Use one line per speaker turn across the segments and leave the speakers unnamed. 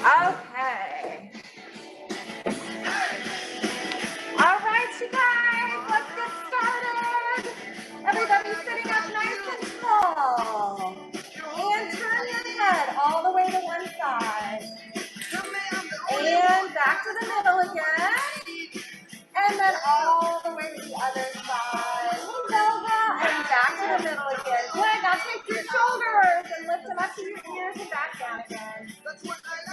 Okay. All right, you guys, let's get started. Everybody sitting up nice and tall. And turn your head all the way to one side. And back to the middle again. And then all the way to the other side. And back to the middle again. Good. Now take your shoulders and lift them up to your ears and back down again.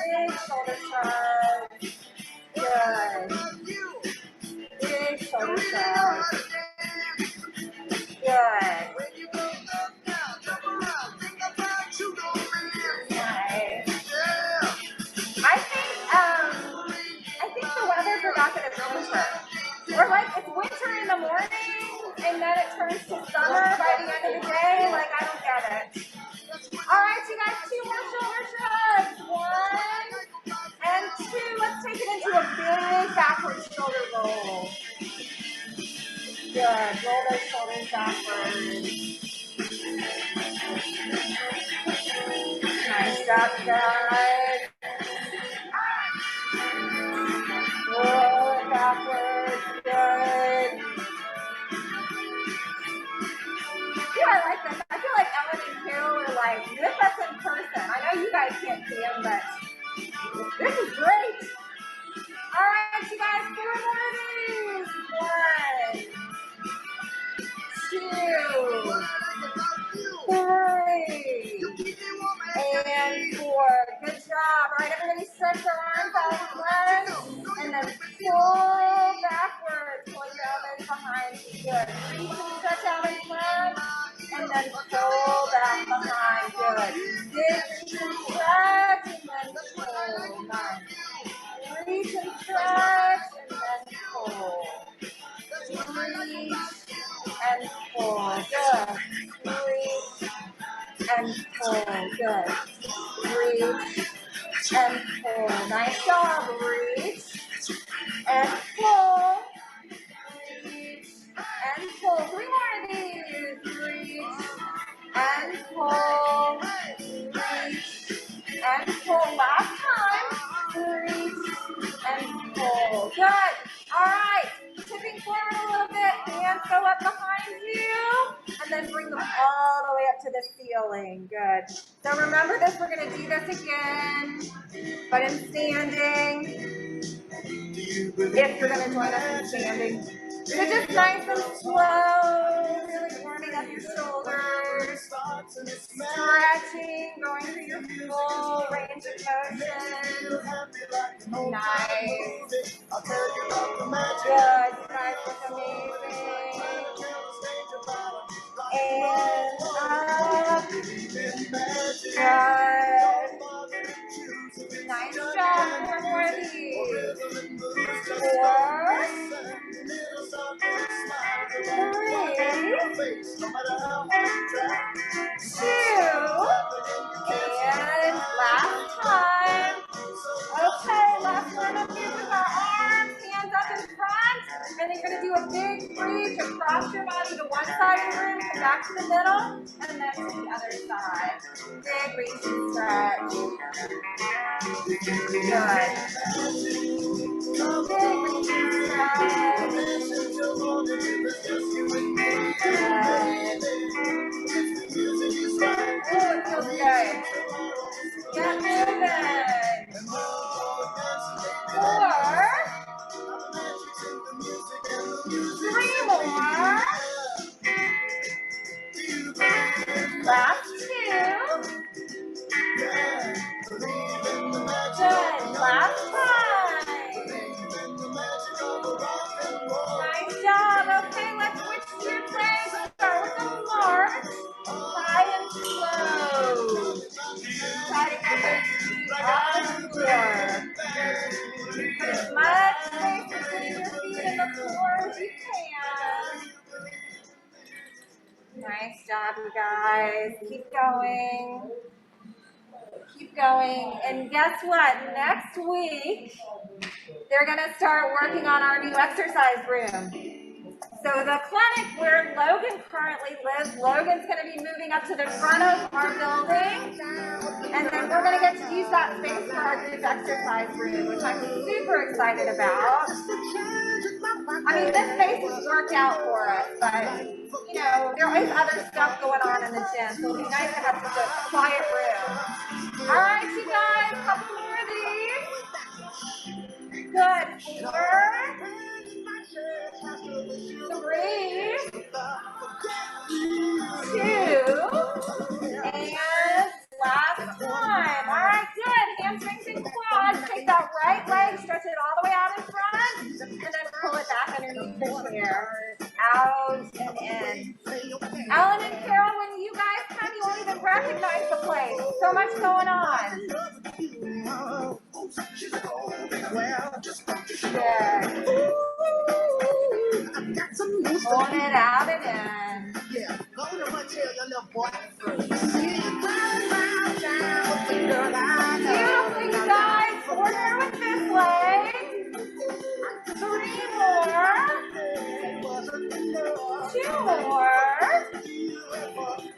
Big shoulder shrug. Good. Big shoulder shrug. Good. Nice. I think the weather forgot that it's winter. Or like it's winter in the morning and then it turns to summer by the end of the day. Like I don't get it. All right, you guys, 2 more shoulder shrugs. 1 and 2. Let's take it into a big backward shoulder roll. Good. Roll those shoulders backwards. Nice job, guys. Roll it backwards. Good. Yeah, I like this. I feel like Ellen and Carol are like with us in person. I know you guys can't see them, but this is great. All right, you guys, 4 more of these. 1, 2, 3, and 4. Good job. All right, everybody stretch your arms out and legs, and then pull backwards. Pull your elbows behind you. Good. Reach and stretch out and legs, and then pull back behind. Good. Big reach and stretch, and then pull. Nice. Reach and stretch, and then pull. Reach and pull. Good. Reach and pull. Good. Reach and pull. Nice job. Reach and pull. Reach and pull. 3 more of these. Reach and pull. Reach and pull. Last time. Reach and pull. Good. All right. Tipping forward a little bit. Hands go up behind you. And then bring them all the way up to the ceiling. Good. So remember this. We're going to do this again. But in standing. If you're going to join us in standing. So just nice and slow. Really warming up your shoulders. Stretching. Going through your full range of motion. Nice. Good. You guys look amazing. And up. Good. Nice job. 4 more of these. 4. 3. 2. And last time. Okay, last one up here with our arms, hands up in front. And then you're going to do a big reach across your body to one side of the room, come back to the middle, and then to the other side. Big reach and stretch. Good. Big reach and stretch. Good. Oh, it feels good. Get moving. 4. 3 more. Last 2. Good. Last time. Nice job. Okay, let's switch to your legs. Start with the march. High and slow. Try to get those feet off the floor. Put as much space between your feet and the floor as you can. Nice job, you guys. Keep going. Keep going. And guess what? Next week, they're going to start working on our new exercise room. So the clinic where Logan currently lives, Logan's going to be moving up to the front of our building, and then we're going to get to use that space for our group exercise room, which I'm super excited about. I mean, this space has worked out for us, but you know, there is other stuff going on in the gym, so it'll be nice to have just a quiet room. All right, you guys, a couple more of these. Good. 4, 3, 2, and last time. All right, good. Hamstrings and quads. Take that right leg, stretch it all the way out in front, and then pull it back underneath the chair. Out and in. Ellen and Carol, when you guys come, you won't even recognize the place. So much going on. Good. Pulling it out and in. Yeah, go to my tail, your little boy. Beautiful, you guys. 4 more with this leg. 3 more. 2 more.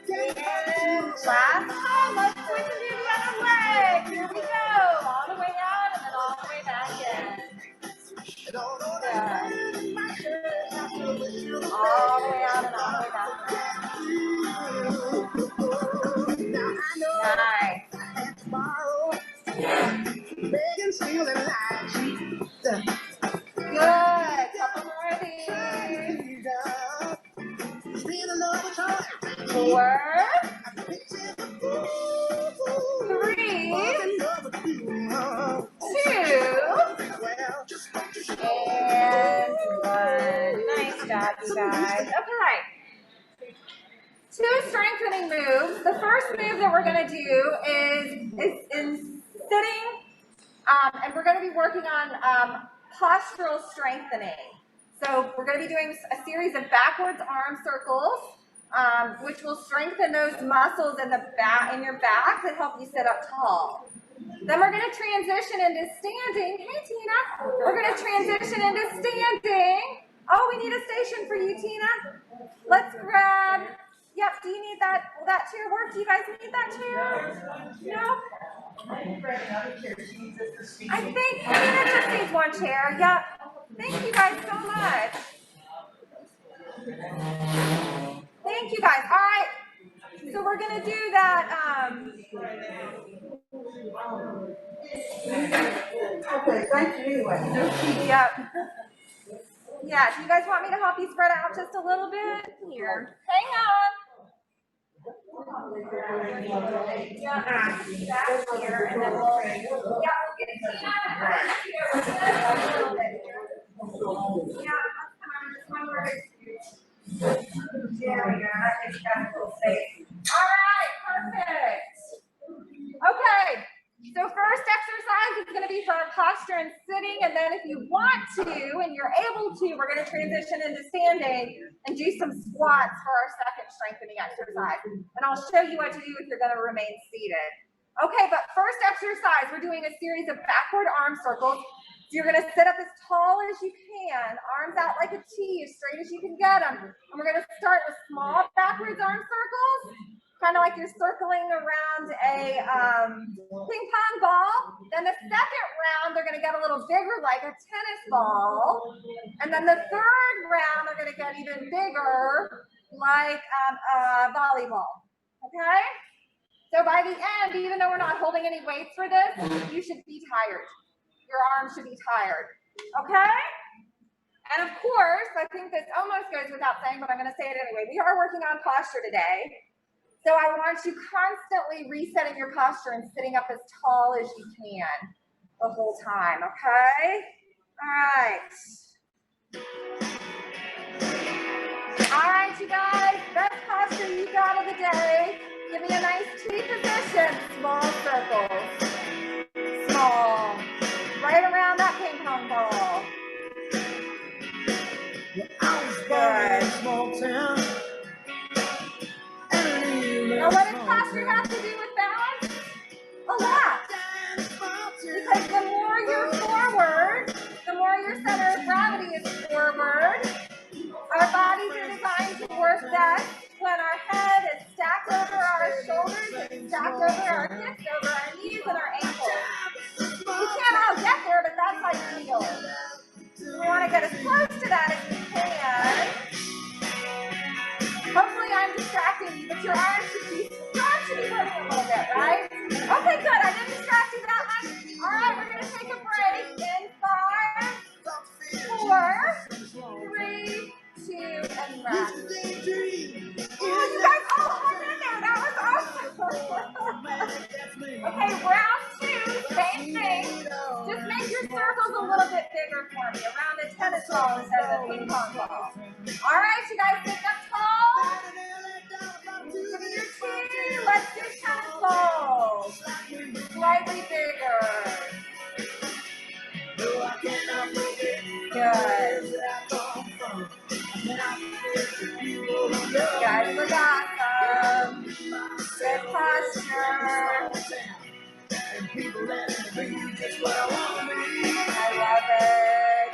And last time, let's switch and do the other leg. Here we go. All the way out and then all the way back in. Good. All the way out and all the way back in. Nice. Good. Couple more of these. 4, 3, 2, and 1. Nice job, you guys. Okay. 2 strengthening moves. The first move that we're going to do is in sitting, and we're going to be working on postural strengthening. So we're going to be doing a series of backwards arm circles, which will strengthen those muscles in your back that help you sit up tall. Then we're going to transition into standing. Hey, Tina. We're going to transition into standing. Oh, we need a station for you, Tina. Let's grab. Yep. Do you need that? Will that chair work? Do you guys need that chair? No. I think Tina just needs 1 chair. Yep. Thank you guys so much. Thank you guys. All right. So we're going to do that.
Okay, thank you anyway.
Yep. Yeah, do you guys want me to help you spread out just a little bit? Here. Hang on. Yeah, back here, and then we'll get Tina. A little bit here. Yeah, come on, just one more. There we go. That makes that a little safe. All right, perfect. Okay, so first exercise is going to be for our posture and sitting, and then if you want to and you're able to, we're going to transition into standing and do some squats for our second strengthening exercise. And I'll show you what to do if you're going to remain seated. Okay, but first exercise, we're doing a series of backward arm circles. So you're going to sit up as tall as you can, arms out like a T, as straight as you can get them. And we're going to start with small backwards arm circles, kind of like you're circling around a ping pong ball. Then the second round, they're going to get a little bigger, like a tennis ball. And then the third round, they're going to get even bigger, like a volleyball. Okay? So by the end, even though we're not holding any weights for this, you should be tired. Your arms should be tired. Okay? And of course, I think this almost goes without saying, but I'm going to say it anyway. We are working on posture today. So I want you constantly resetting your posture and sitting up as tall as you can the whole time, okay? All right. All right, you guys, best posture you got of the day. Give me a nice T position, small circles. Small. Right around that ping pong ball. Good. Now, what does posture have to do with balance? A lot. Because the more you're forward, the more your center of gravity is forward, our body work best when our head is stacked over our shoulders and stacked over our hips, over our knees and our ankles. We can't all get there, but that's ideal. We want to get as close to that as we can. Hopefully I'm distracting you, but your arms should be hurting a little bit, right? Okay, good. I didn't distract you that much. All right, we're going to take a break in 5, 4, 3, 2, and rest. Oh, you guys all hung in there. That was awesome. Okay, round 2, same thing. Just make your circles a little bit bigger for me, around a tennis ball instead of a ping pong ball. All right, you guys sit up tall. Give me your chin. Let's do tennis balls. Slightly bigger. Good. You guys look awesome. Good posture. I love it.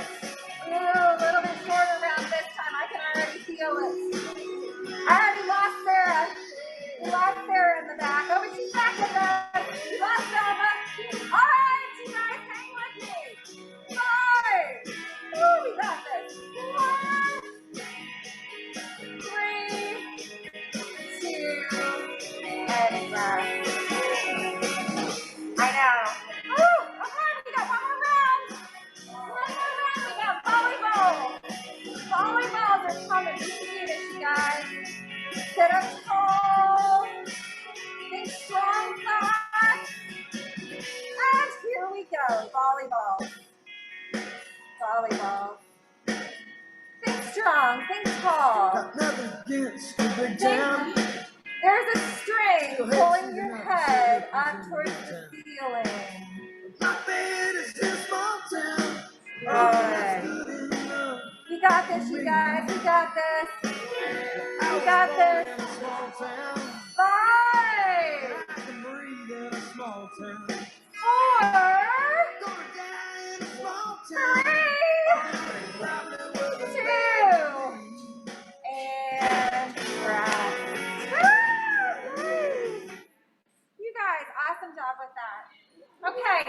Ooh, a little bit shorter round this time. I can already feel it. I already lost Sarah. We lost Sarah in the back. Oh, but she's back with us. We lost Selma. All right, you guys, hang with me. 5. Ooh, we got this. 4, 3, 2, and rest. I know. Ooh, okay, we got one more round. We got volleyball. Volleyballs are coming. You see this, you guys. Sit up tall. Think strong thoughts. And here we go. Volleyball. Volleyball. Think strong. Think tall. There's a string pulling your head up towards the ceiling. Good. We got this, you guys. We got this. We got this. 5, 4, 3, 2, and rest. You guys, awesome job with that. Okay,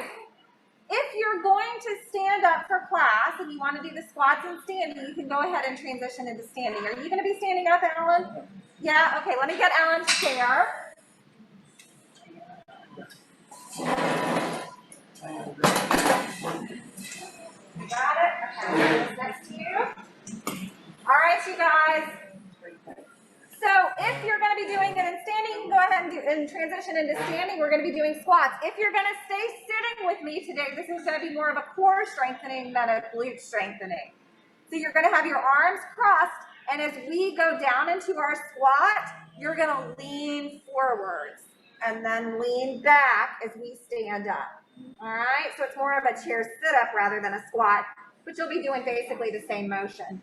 if you're going to stand up for class and you want to do the squats and standing, you can go ahead and transition into standing. Are you going to be standing up, Alan? Yeah? Okay, let me get Alan's chair. Got it? Okay, next to you. All right, you guys. So if you're going to be doing it in standing, you can go ahead and transition into standing. We're going to be doing squats. If you're going to stay sitting with me today, this is going to be more of a core strengthening than a glute strengthening. So you're going to have your arms crossed, and as we go down into our squat, you're going to lean forwards and then lean back as we stand up. All right, so it's more of a chair sit-up rather than a squat, but you'll be doing basically the same motion.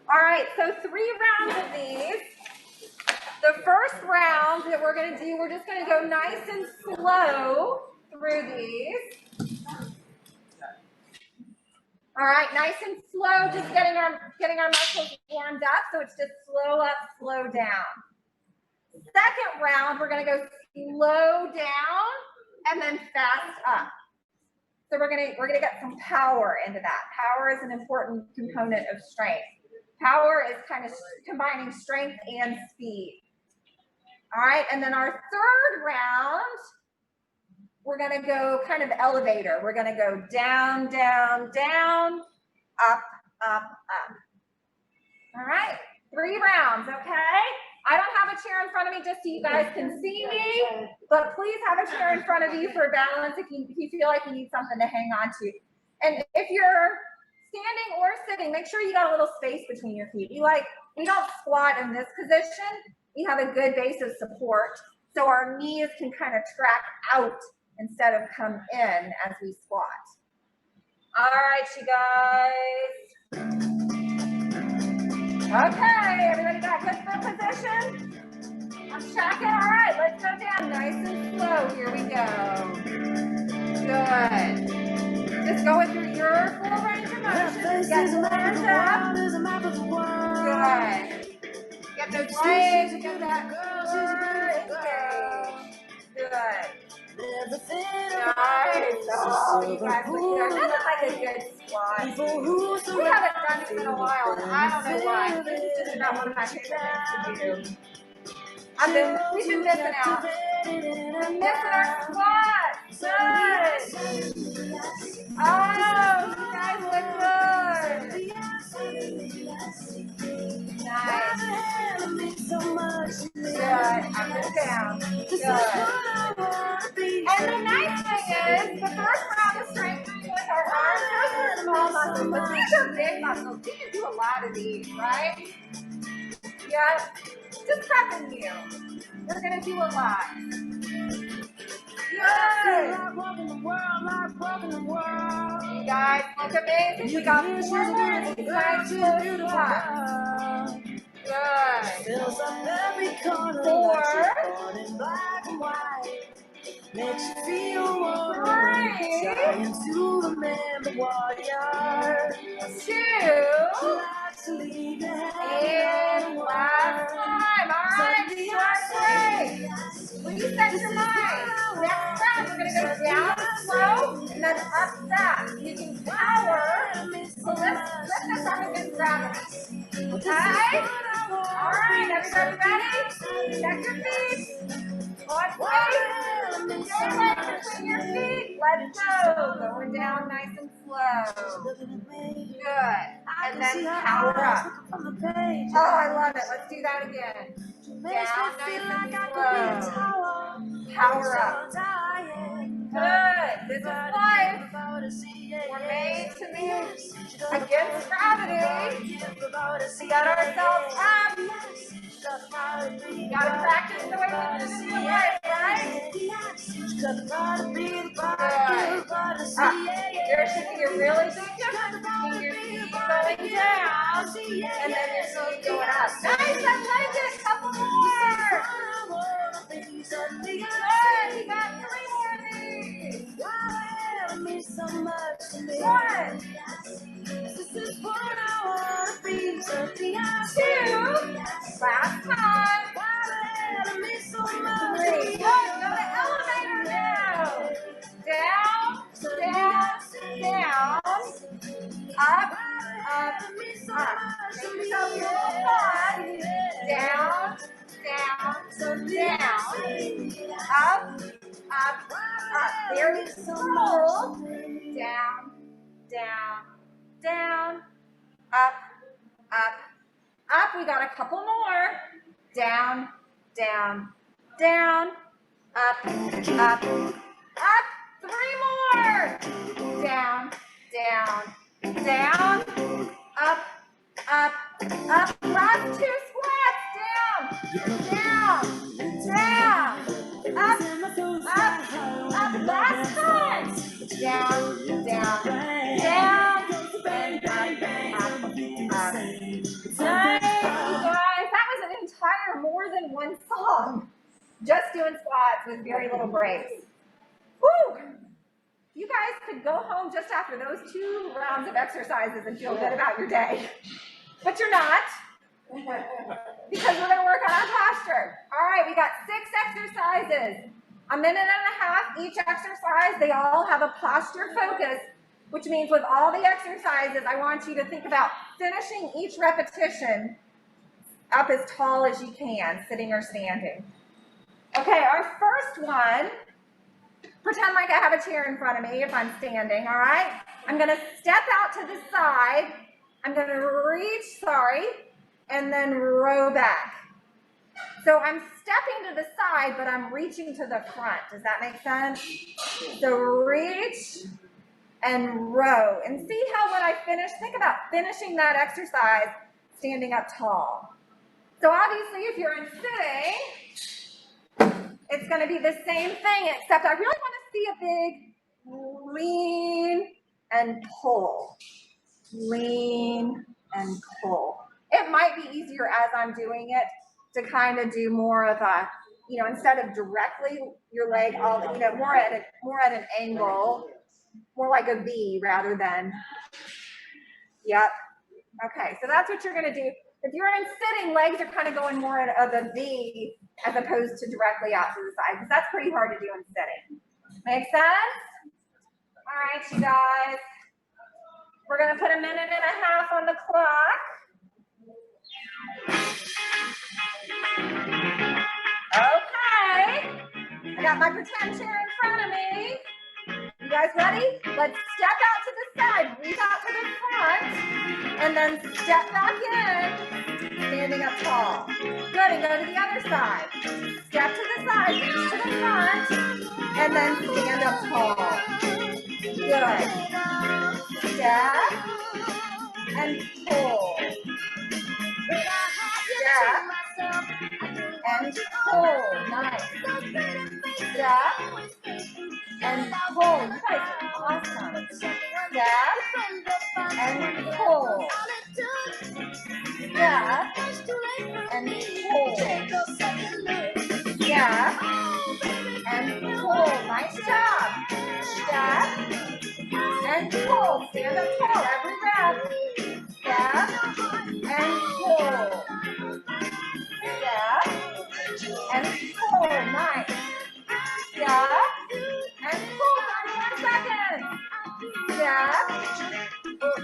All right, so 3 rounds of these. The first round that we're going to do, we're just going to go nice and slow through these. All right, nice and slow, just getting our muscles warmed up, so it's just slow up, slow down. Second round, we're going to go slow down and then fast up. So we're going to get some power into that. Power is an important component of strength. Power is kind of combining strength and speed. All right, and then our third round, we're going to go kind of elevator. We're going to go down, down, down, up, up, up. All right, 3 rounds, okay? I don't have a chair in front of me just so you guys can see me, but please have a chair in front of you for balance if you feel like you need something to hang on to. And if you're standing or sitting, make sure you got a little space between your feet. We don't squat in this position. We have a good base of support, so our knees can kind of track out instead of come in as we squat. All right, you guys. Okay, everybody got good for position? I'm checking. All right, let's go down nice and slow. Here we go. Good. Just go with your full range of motion. Get the hands up. Good. Get up those legs, get that core engaged. Good. Nice. Oh, you guys look good. This is like a good squat. We haven't done this in a while, and I don't know why. This is just about one of my favorite things to do. We've been missing out. We're missing our squats. Good. Oh, you guys look good. Nice. Good. Up and down. Good. And the nice thing is, the first round of strength training with our arms, those are small muscles, but these are big muscles. We can do a lot of these, right? Yep. Just prepping you. We're going to do a lot. Good. You guys look amazing. We got 4 more of these nice slow squats. Good. 4. Makes you feel warm, to remember what you're 2. And last time. All right, short break. Reset your mind. Next round, we're going to go down slow and then up fast. You can power. So lift us up against gravity. Okay? All right, everybody ready? Check your feet. On place. Your legs between your feet. Let's go. Going down nice and slow. Good. And then power up. Oh, I love it. Let's do that again. Down nice and slow. Power up. Good. This is life. We're made to move against gravity. We got ourselves up. You gotta practice the way we're in your life, right? Good. There should be a really big difference between your feet going down and then your feet going up. Nice, I like it. Couple more. Good, you got 3 more of these. 1. 2. Last time. 3. Good. Go to elevator now. Down, down, down. Up, up, up. Make yourself your little quad. Down, down, down. Up, up, up. Very slow. Down, down, down. Up, up, up. We got a couple more. Down, down, down. Up, up, up. 3 more. Down, down, down. Up, up, up. Last 2 squats. Down, down, down. Up, up, up. Last time. Down, down, down. And up, up, up. Nice, you guys. That was an entire more than 1 song. Just doing squats with very little breaks. Woo! You guys could go home just after those 2 rounds of exercises and feel good about your day. But you're not, because we're going to work on our posture. All right, we got 6 exercises. 1.5 minutes each exercise. They all have a posture focus, which means with all the exercises, I want you to think about finishing each repetition up as tall as you can, sitting or standing. Okay, our first one, pretend like I have a chair in front of me if I'm standing, all right? I'm going to step out to the side. I'm going to reach, and then row back. So I'm stepping to the side, but I'm reaching to the front. Does that make sense? So reach and row. And see how when I finish, think about finishing that exercise standing up tall. So obviously if you're in sitting, it's going to be the same thing, except I really want to see a big lean and pull. Lean and pull. It might be easier as I'm doing it to kind of do more of a, instead of directly your leg, more at an angle, more like a V rather than, yep. Okay, so that's what you're going to do. If you're in sitting, legs are kind of going more of a V as opposed to directly out to the side, because that's pretty hard to do in sitting. Make sense? All right, you guys. We're going to put 1.5 minutes on the clock. Okay. I got my pretend chair in front of me. You guys ready? Let's step out to the side, reach out to the front, and then step back in, standing up tall. Good, and go to the other side. Step to the side, reach to the front, and then stand up tall. Good. Step and pull. Step and pull. Nice. Step and pull. You guys are awesome. Step and pull. Step and pull. Step and pull. Nice job. Step and pull. Stand up tall every rep. Step and pull. Step and pull. Nice. Step and pull. 31 seconds. Step,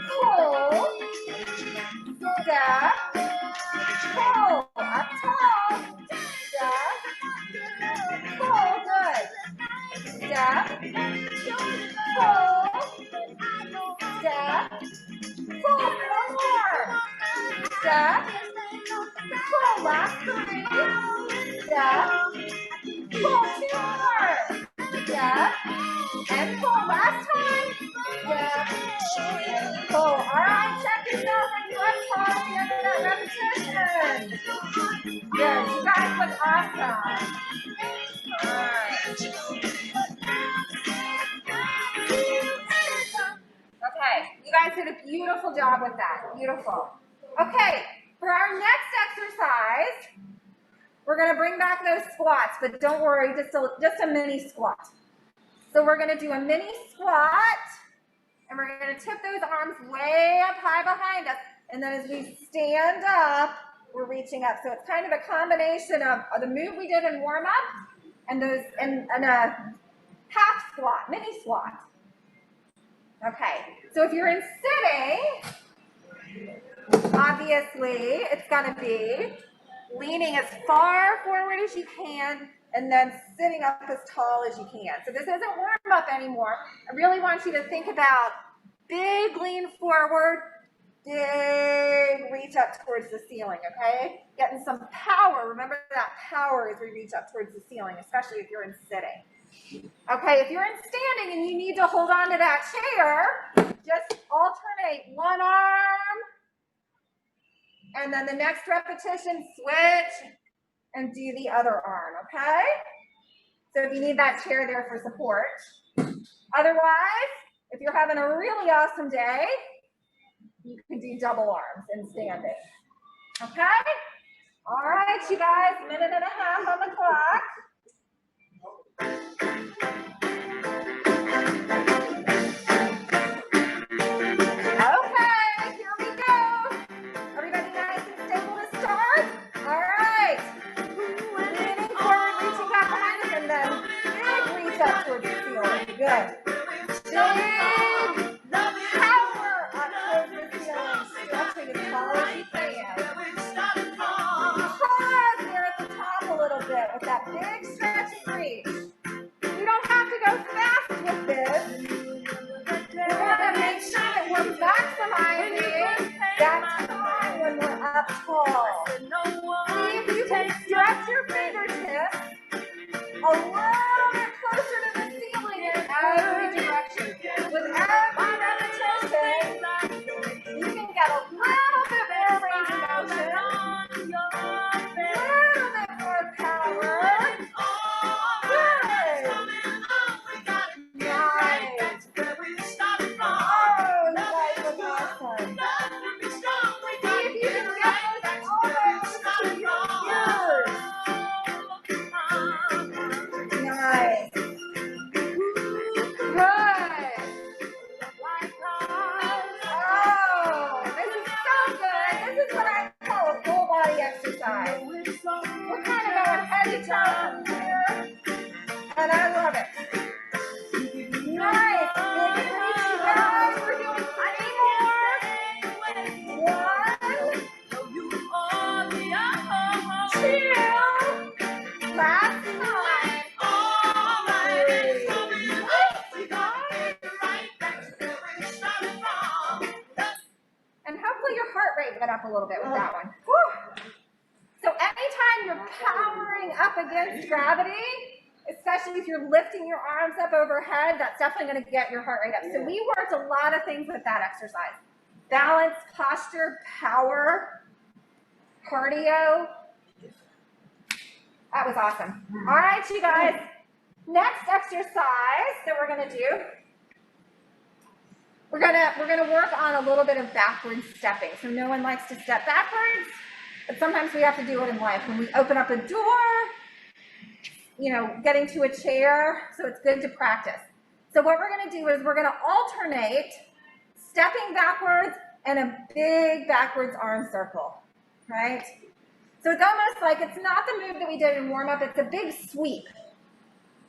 pull, step, pull. Up tall. Step, pull. Good. Step, pull, step, pull. 4 more. Step, pull. Last 3. Step, pull. 2 more. Step, and pull. Last time. Step, and pull. All right, check yourself and you up tall at the end of that repetition. Good. You guys look awesome. All right. Okay, you guys did a beautiful job with that. Beautiful. Okay, for our next exercise, we're going to bring back those squats, but don't worry, just a mini squat. So we're going to do a mini squat, and we're going to tip those arms way up high behind us. And then as we stand up, we're reaching up. So it's kind of a combination of the move we did in warm-up and a half squat, mini squat. Okay, so if you're in sitting, obviously it's going to be leaning as far forward as you can and then sitting up as tall as you can. So this isn't warm-up anymore. I really want you to think about big lean forward, big reach up towards the ceiling, okay? Getting some power. Remember that power as we reach up towards the ceiling, especially if you're in sitting. Okay, if you're in standing and you need to hold on to that chair, just alternate one arm, and then the next repetition, switch, and do the other arm, okay? So if you need that chair there for support. Otherwise, if you're having a really awesome day, you can do double arms in standing, okay? All right, you guys, 1.5 minutes on the clock. Okay, here we go. Everybody nice and stable to start? All right. Leaning forward, reaching back behind us, and then big reach up towards the ceiling. Good. Big power up towards the ceiling, stretching as tall as you can. Pause here at the top a little bit with that big stretch and reach. You don't have to go fast with this. We want to make sure that we're maximizing that time when we're up tall. See if you can stretch your fingertips a little bit closer to the ceiling in every direction. With every repetition, you can get a little bit more range of motion, a little bit more power. Good. Nice. Oh, you guys look awesome. See if you can get those it up a little bit with that one. Whew. So anytime you're powering up against gravity, especially if you're lifting your arms up overhead, that's definitely going to get your heart rate up. So we worked a lot of things with that exercise. Balance, posture, power, cardio. That was awesome. All right, you guys. Next exercise that we're going to do, we're gonna work on a little bit of backward stepping. So no one likes to step backwards, but sometimes we have to do it in life. When we open up a door, you know, getting to a chair, so it's good to practice. So what we're gonna do is we're gonna alternate stepping backwards and a big backwards arm circle, right? So it's almost like it's not the move that we did in warm up, it's a big sweep.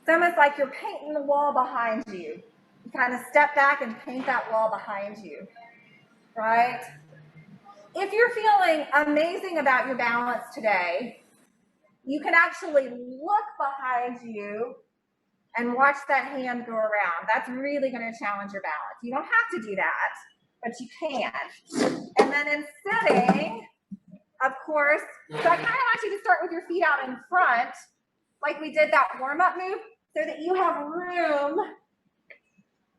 It's almost like you're painting the wall behind you. You kind of step back and paint that wall behind you, right? If you're feeling amazing about your balance today, you can actually look behind you and watch that hand go around. That's really going to challenge your balance. You don't have to do that, but you can. And then in sitting, of course, so I kind of want you to start with your feet out in front, like we did that warm-up move, so that you have room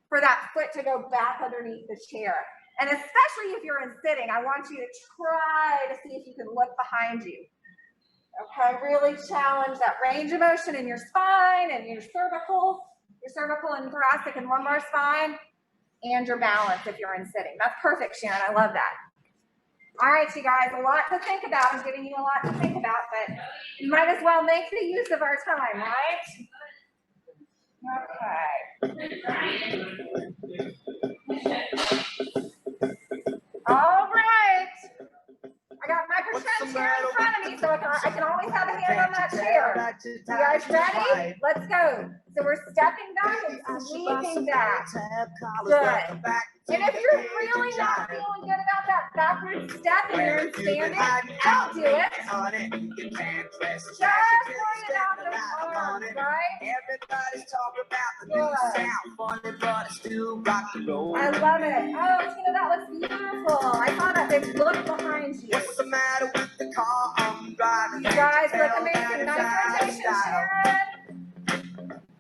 for that foot to go back underneath the chair. And especially if you're in sitting, I want you to try to see if you can look behind you. Okay, really challenge that range of motion in your spine and your cervical and thoracic and lumbar spine, and your balance if you're in sitting. That's perfect, Sharon, I love that. All right, you guys, a lot to think about. I'm giving you a lot to think about, but you might as well make the use of our time, right? Okay. All right. I got my pretend chair in front of me, so I can always have a hand on that chair. You guys ready? Let's go. So we're stepping back and sweeping back. Good. And if you're really not feeling good about that backward step and you're in standing, don't do it. Just worry about those arms, right?
Everybody's talking about the new sound, funny, but it's still rock and roll.
I love it. Oh, Tina, that looks beautiful. I saw that big look behind you.
What's the matter with the car I'm driving?
You guys look amazing. Nice rotation, Sharon.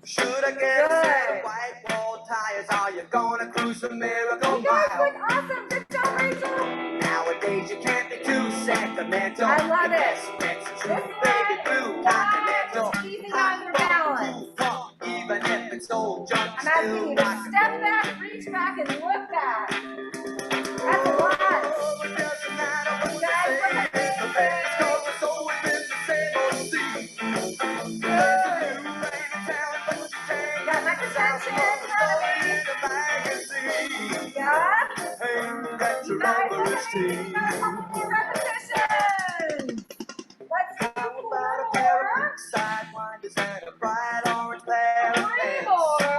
Should I get a set of white wall tires? Are you gonna cruise a miracle
You guys
mile?
look awesome. Good job, Rachel.
Nowadays you can't be too sentimental.
I love
The
it.
best bet's a true
This
baby
one,
blue
yeah,
continental.
just easing on your balance.
Even if it's old junk,
I'm asking
still
you to
rock and
step
roll.
back, reach back, and look back. That's a lot.
Oh, it doesn't matter what you
Guys, look
say.
at me.
The band's called it's always been the same old scene.
Good.
There's a new rain in town, but you can't
Got my attention in front of me.
in a magazine.
Yeah.
Hey, that's a
You guys look
rubber
amazing.
scene.
Got a couple more repetitions. Let's do
How about a pair of
more.
sidewinders and a bright orange pair of
Three
pants?
more.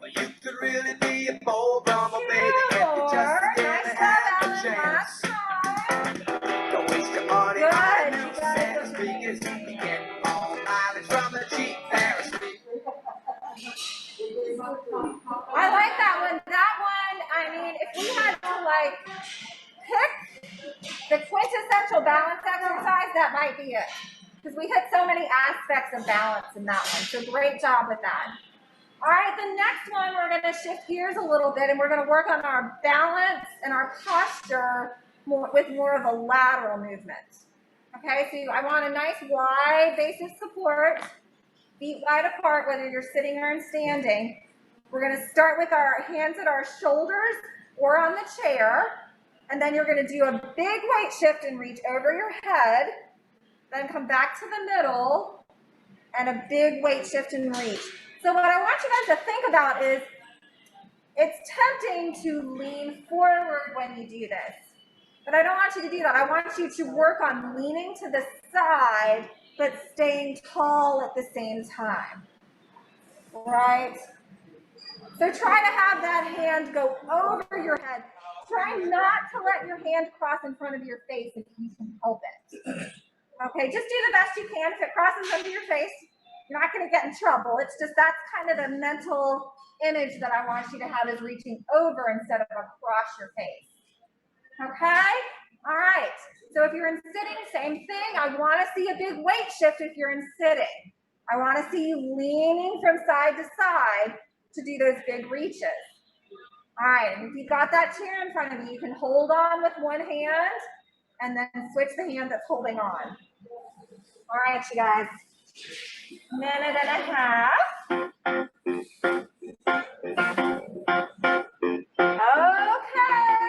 Well, you could really be a bold drummer, baby,
Two
if you
more.
just
Nice
didn't
job,
have
Alan.
the chance.
Last time.
Don't waste your money
Good.
on
You
new
guys
set
look
of speakers. You get all mileage from the cheap pair of speakers.
I like that one. That one, I mean, if we had to like pick the quintessential balance exercise, that might be it. Because we hit so many aspects of balance in that one. So great job with that. All right, the next one, we're going to shift gears a little bit and we're going to work on our balance and our posture with more of a lateral movement. Okay, so I want a nice wide base of support, feet wide apart, whether you're sitting or standing. We're going to start with our hands at our shoulders or on the chair, and then you're going to do a big weight shift and reach over your head, then come back to the middle, and a big weight shift and reach. So what I want you guys to think about is, it's tempting to lean forward when you do this, but I don't want you to do that. I want you to work on leaning to the side, but staying tall at the same time, right? So try to have that hand go over your head. Try not to let your hand cross in front of your face if you can help it. Okay, just do the best you can. If it crosses under your face, you're not going to get in trouble. It's just that's kind of the mental image that I want you to have, is reaching over instead of across your face. Okay? All right. So if you're in sitting, same thing. I want to see a big weight shift if you're in sitting. I want to see you leaning from side to side to do those big reaches. All right, and if you've got that chair in front of you, you can hold on with one hand and then switch the hand that's holding on. All right, you guys. Minute and a half. Okay,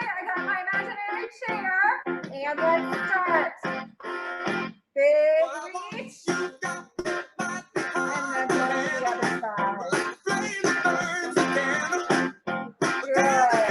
I got my imaginary chair, and let's start. Big reach, and then go to the other side. Good.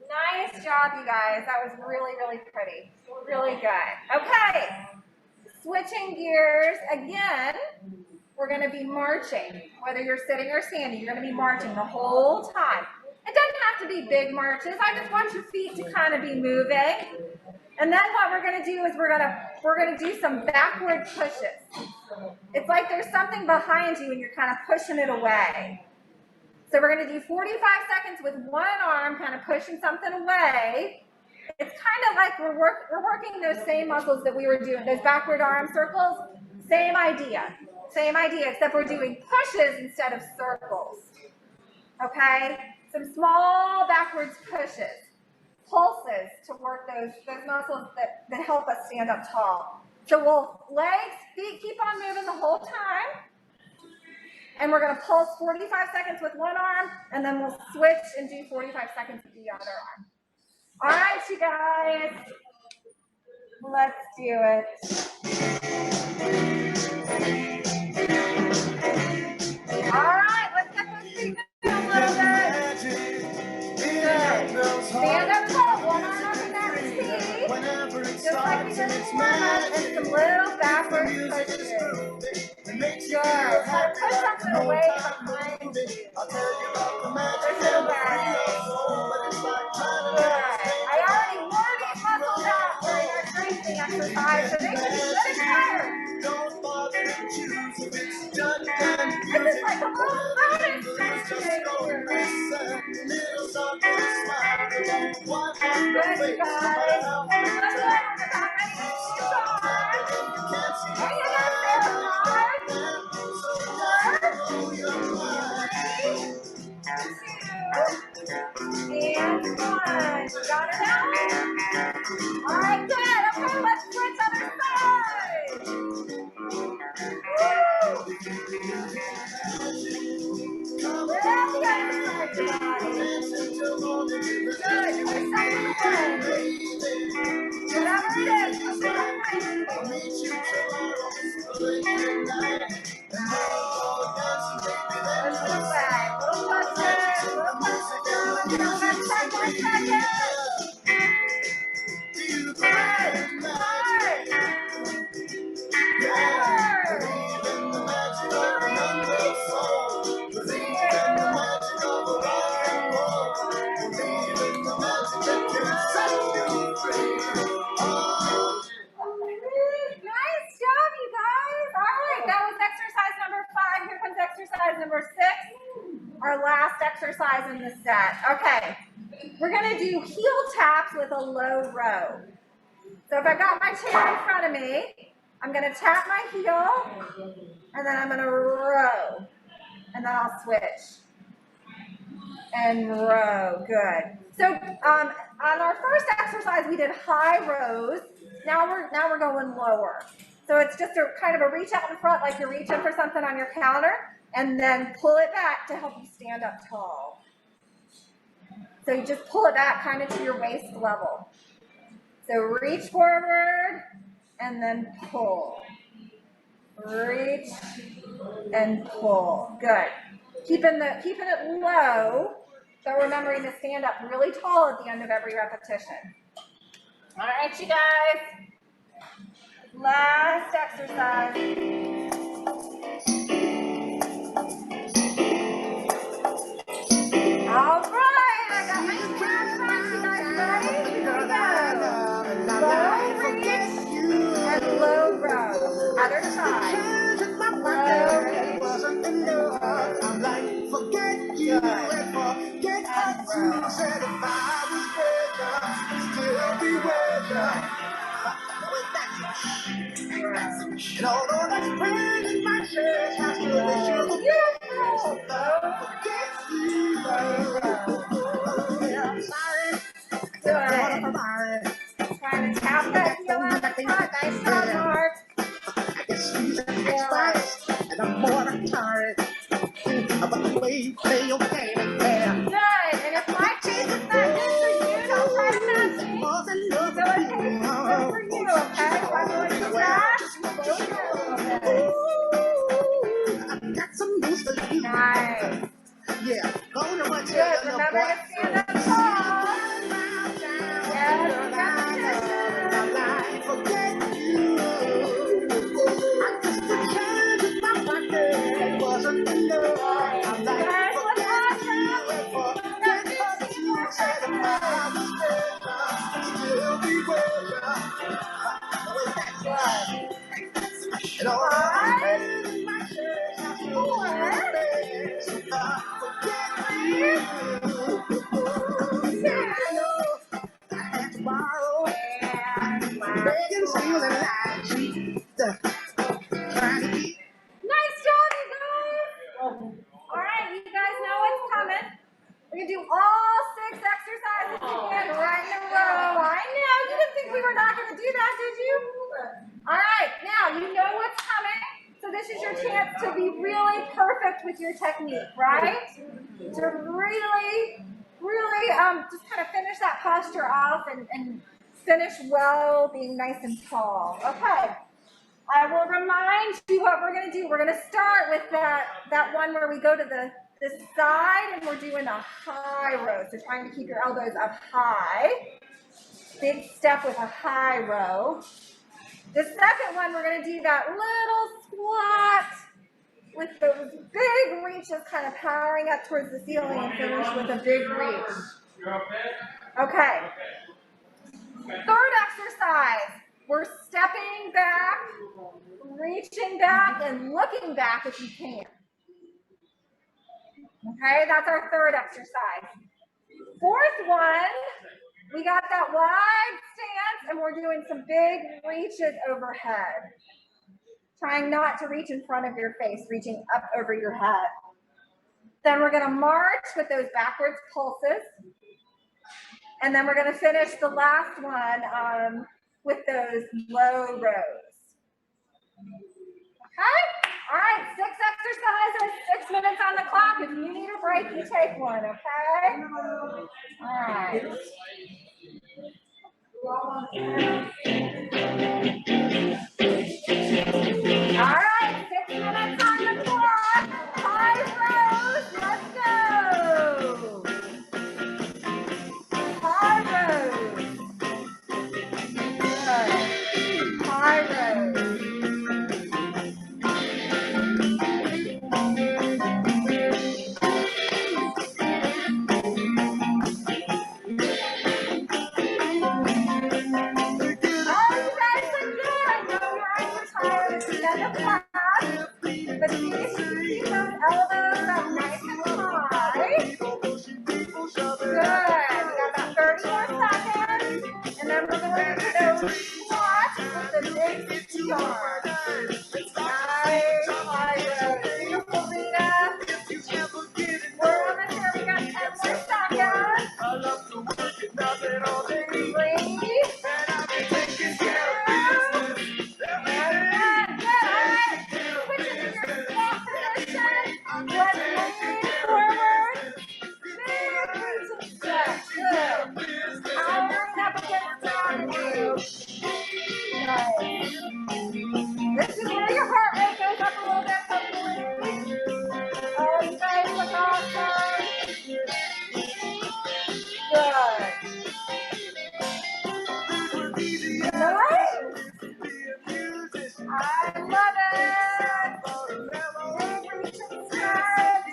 Nice job, you guys. That was really, really pretty. Really good. Okay. Switching gears again. We're going to be marching. Whether you're sitting or standing, you're going to be marching the whole time. It doesn't have to be big marches. I just want your feet to kind of be moving. And then what we're going to do is we're going to do some backward pushes. It's like there's something behind you and you're kind of pushing it away. So we're going to do 45 seconds with one arm, kind of pushing something away. It's kind of like we're working those same muscles that we were doing, those backward arm circles. Same idea, except we're doing pushes instead of circles. Okay? Some small backwards pushes, pulses to work those muscles that help us stand up tall. So legs, feet keep on moving the whole time. And we're going to pulse 45 seconds with one arm, and then we'll switch and do 45 seconds with the other arm. All right, you guys. Let's do it. All right, let's get those feet moving a little bit. Good. Stand up tall, one arm up and down your feet. Just like we did in the warm-up, and some little backward pushes. Good. Try to push something away behind you. Push it away. Good. I already wore these muscles out during our strengthening exercise, so they should be good and tired. This is like a little bonus stretch today. Good, guys. And one. Got it out? All right, good. Okay, let's switch other side. Woo! Where's the other side, guys? Good. Push something away. Whatever it is, push it away. Push it away. Little pushes. Little pushes. One second. exercise in the set. Okay, we're gonna do heel taps with a low row. So if I've got my chair in front of me, I'm gonna tap my heel, and then I'm gonna row, and then I'll switch. And row, good. So on our first exercise, we did high rows. Now we're going lower. So it's just a kind of a reach out in front, like you're reaching for something on your counter, and then pull it back to help you stand up tall. So you just pull it back kind of to your waist level. So reach forward and then pull. Reach and pull. Good. Keeping it low, so remembering to stand up really tall at the end of every repetition. All right, you guys. Last exercise. All right, I got my hands back. You guys ready? Here we go. Low reach and low row. Other side. Low reach.
I'm like, forget you and forget us. You said if I was better, still be better. And although that's pain in my chest, I still wish you were
beautiful.
forget you. I'm sorry.
Good. Trying to tap that heel at the front. Nice job, Mark.
I guess she's an expert, and I'm more than tired. About the way you play your game, yeah.
Good. And if my face is not good for you, don't try to match me. So if face is good for you, okay? So I'm going to back, slow down a little bit.
I've got some news for you.
Nice.
Yeah, go to my
Good. Remember to stand up tall. Yes, repetition.
Forget you. I just pretend in my pocket it wasn't enough. I'm like, forget you and forget us too. Said if I was better, still be better.
Good.
And all the
5,
pain in my chest, I still
4,
forget you.
3,
I had to borrow,
and
begging, stealing, lying, cheating, trying to keep.
nice job, you guys. All right, you guys know what's coming. We're going to do all 6 exercises again right in a row. I know, you didn't think we were not going to do that, did you? All right, now you know what's coming. So this is your chance to be really perfect with your technique, right? To really, really just kind of finish that posture off and finish well, being nice and tall. Okay. I will remind you what we're going to do. We're going to start with that one where we go to the side and we're doing a high row. So trying to keep your elbows up high. Big step with a high row. The second one, we're going to do that little squat with those big reaches, kind of powering up towards the ceiling and finish with a big reach. Okay. Third exercise. We're stepping back, reaching back, and looking back if you can. Okay, that's our third exercise. Fourth one, we got that wide stance, and we're doing some big reaches overhead. Trying not to reach in front of your face, reaching up over your head. Then we're going to march with those backwards pulses. And then we're going to finish the last one with those low rows. Okay? All right, 6 exercises, 6 minutes on the clock. If you need a break, you take one, okay? All right. All right, 6 minutes on the clock. High rows, let's go. High rows. Good. High rows. then we're going to do those squats with the big CR. Nice, Rita. Beautiful, Rita. We're almost here. We got 10 more seconds.
I love to work it, nothing all day.
3,
And I've been taking care of business.
and 1. Good. All right. Switch into your squat position. Let's lean forward. Big reach and stretch. Good. Powering up against gravity. Nice. This is where your heart rate goes up a little bit, hopefully. Oh, you guys look awesome. Good. Nice. I love it. Big reach and stretch.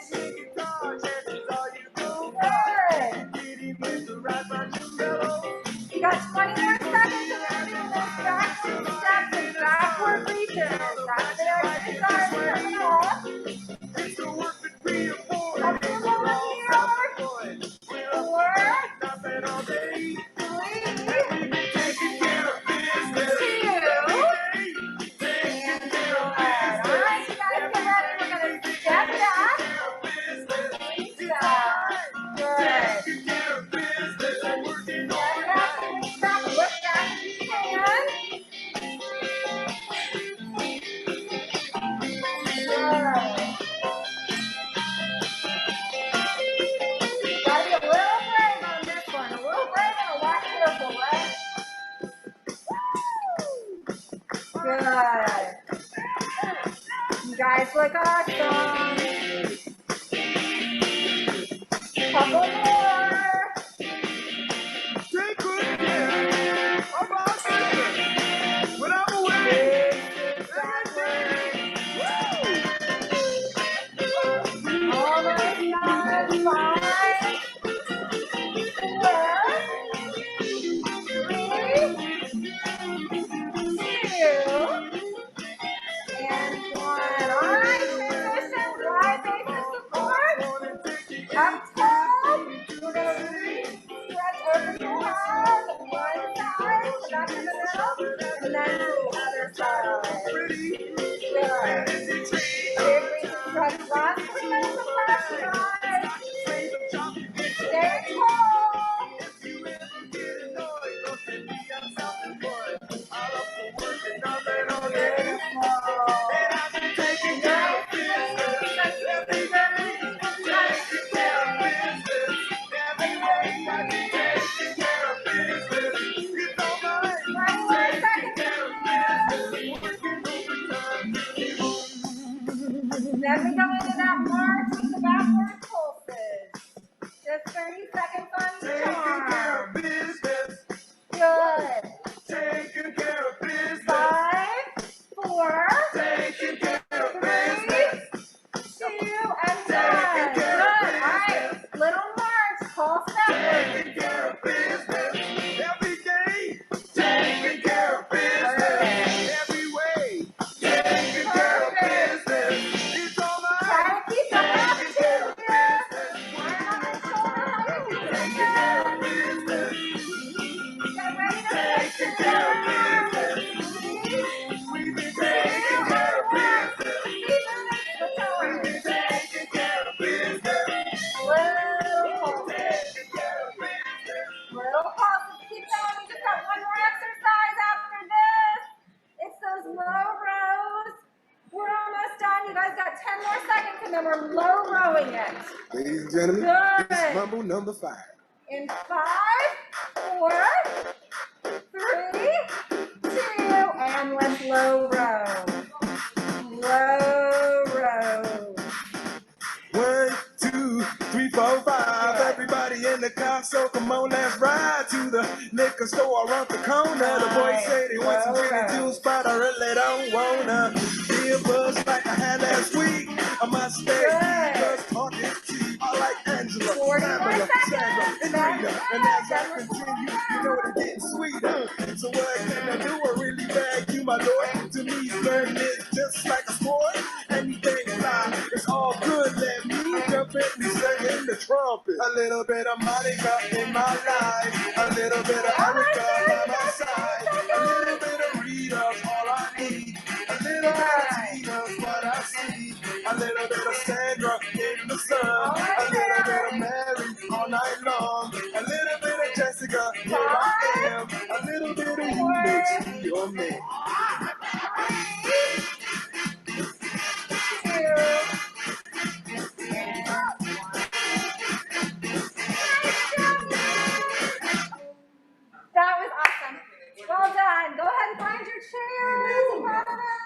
Good. You got 20 more seconds and then do those backward steps and backward reaches. That's the exercise coming off. Up to the left here. 4, 3, 2. And good. All right, you guys get ready. We're going to step back. Reach back. Good. Step back and reach back. Look back if you can. Good. Gotta be a little brave on this one. A little brave and a lot careful, right? Good. You guys look awesome. Couple more.
Take good care of ourselves. When I'm away,
Almost done. 5, 4, 3, 2, and 1. All right, transition. Wide base of support. Up tall. We're going to reach, stretch over your head. One side, back in the middle, and then to the other side. Good. Big reach and stretch. Last 3 minutes of pressure, guys. Stay tall. Then we go into that march with the backward pulses. Just 30 seconds on each arm. Good. 5, 4, 3, 2, and 1. Good. All right. Little march. Pulse backward.
Every day, taking care of business. Every way, taking care of business. It's all mine.
Try to keep the attitude here. Hand on the shoulder, like you can get ready to fix it down. 3, 2,
We've been taking care of business.
even the toes.
Taking care of business.
Little pulses.
Taking care of business.
Little pulses. Keep going. We just got one more exercise after this. It's those low rows. We're almost done. You guys got 10 more seconds, and then we're low rowing it.
Ladies and gentlemen,
Good.
this is Rumble number 5.
In 5, 4, 3, 2, and let's low row. Low row.
1, 2, 3, 4, 5. Everybody in the car, so come on, let's ride to the liquor store around the corner. The boys say they want some gin juice, but I really don't wanna be a buzz like I had last week. I must stay because talking cheap. I like Angela,
40 more
Pamela,
seconds.
Sandra, and Rita. And as I continue, you know it's getting sweeter. So what can I do? I really beg you, my lord. To me, learning is just like a sport. Anything fly, it's all good. Let me jump in and sing the trumpet. A little bit of Monica in my life, a little bit of Erica by my for me.
That was awesome. Well done. Go ahead and find your chairs.